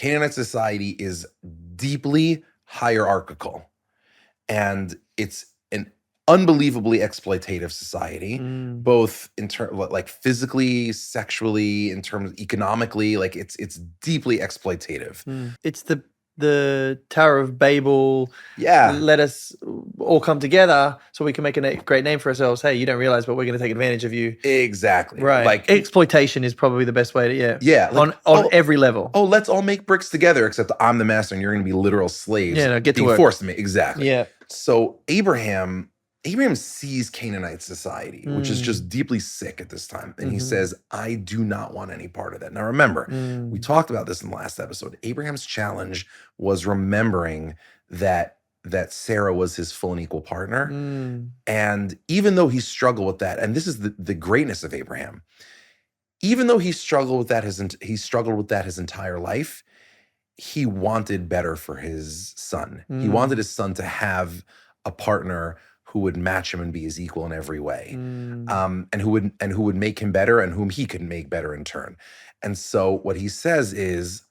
Canaanite society is deeply hierarchical, and it's an unbelievably exploitative society, both in terms like physically, sexually, in terms economically. Like it's deeply exploitative. It's the Tower of Babel. Yeah, Let us all come together so we can make a great name for ourselves. Hey, you don't realize, but we're going to take advantage of you. exactly. Right. Like exploitation is probably the best way to, yeah, like, on every level. Oh, let's all make bricks together, except I'm the master and you're going to be literal slaves. Yeah, no, get to being work. forced to me. Exactly. Yeah. So Abraham sees Canaanite society, which is just deeply sick at this time. And he says, I do not want any part of that. Now, remember, we talked about this in the last episode. Abraham's challenge was remembering that Sarah was his full and equal partner. And even though he struggled with that, and this is the greatness of Abraham, even though he struggled with that his entire life, he wanted better for his son. He wanted his son to have a partner who would match him and be his equal in every way, and who would make him better and whom he could make better in turn. And so what he says is,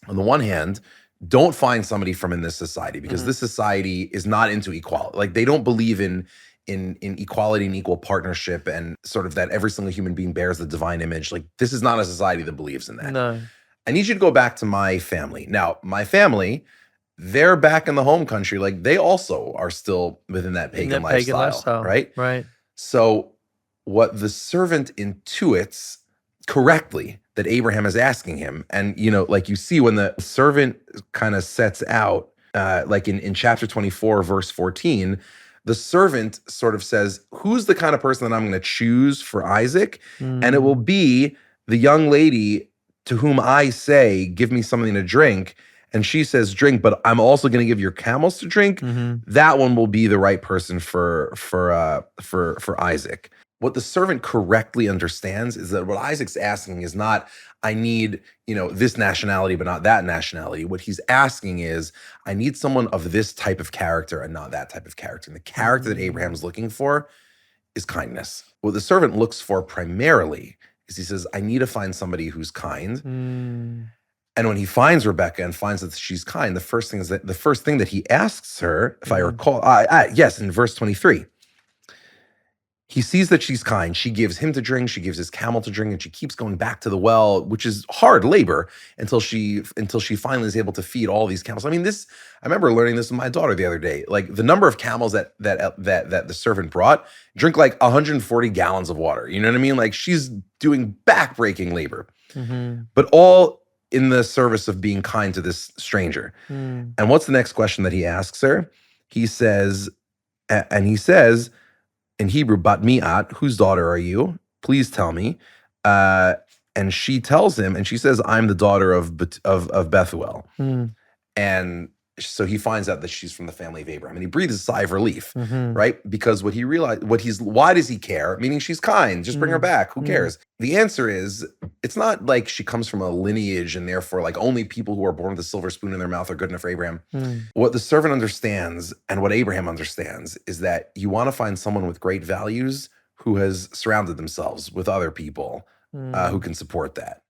on the one hand, don't find somebody from in this society, because this society is not into equality. Like, they don't believe in equality and equal partnership and sort of that every single human being bears the divine image. Like, this is not a society that believes in that. No. I need you to go back to my family. Now, my family, they're back in the home country. Like, they also are still within that pagan lifestyle, right? Right. So what the servant intuits correctly that Abraham is asking him, and, like, you see when the servant kind of sets out, like in chapter 24, verse 14, the servant sort of says, who's the kind of person that I'm going to choose for Isaac? And it will be the young lady to whom I say, give me something to drink. And she says, drink, but I'm also going to give your camels to drink. That one will be the right person for Isaac. What the servant correctly understands is that what Isaac's asking is not, I need, this nationality, but not that nationality. What he's asking is, I need someone of this type of character and not that type of character. And the character that Abraham's looking for is kindness. What the servant looks for primarily is, he says, I need to find somebody who's kind. And when he finds Rebecca and finds that she's kind, the first thing that he asks her, if I recall, yes, in verse 23, he sees that she's kind. She gives him to drink. She gives his camel to drink, and she keeps going back to the well, which is hard labor, until she finally is able to feed all these camels. I mean, I remember learning this with my daughter the other day. Like, the number of camels that the servant brought drink like 140 gallons of water. You know what I mean? Like, she's doing back-breaking labor, but all in the service of being kind to this stranger. And what's the next question that he asks her? He says, in Hebrew, bat mi'at, whose daughter are you? Please tell me. And she tells him, and she says, I'm the daughter of Bethuel. And so he finds out that she's from the family of Abraham, and he breathes a sigh of relief, right? Because what he realized, why does he care? Meaning, she's kind, just bring her back, who cares? The answer is, it's not like she comes from a lineage and therefore like only people who are born with a silver spoon in their mouth are good enough for Abraham. What the servant understands, and what Abraham understands, is that you want to find someone with great values who has surrounded themselves with other people who can support that.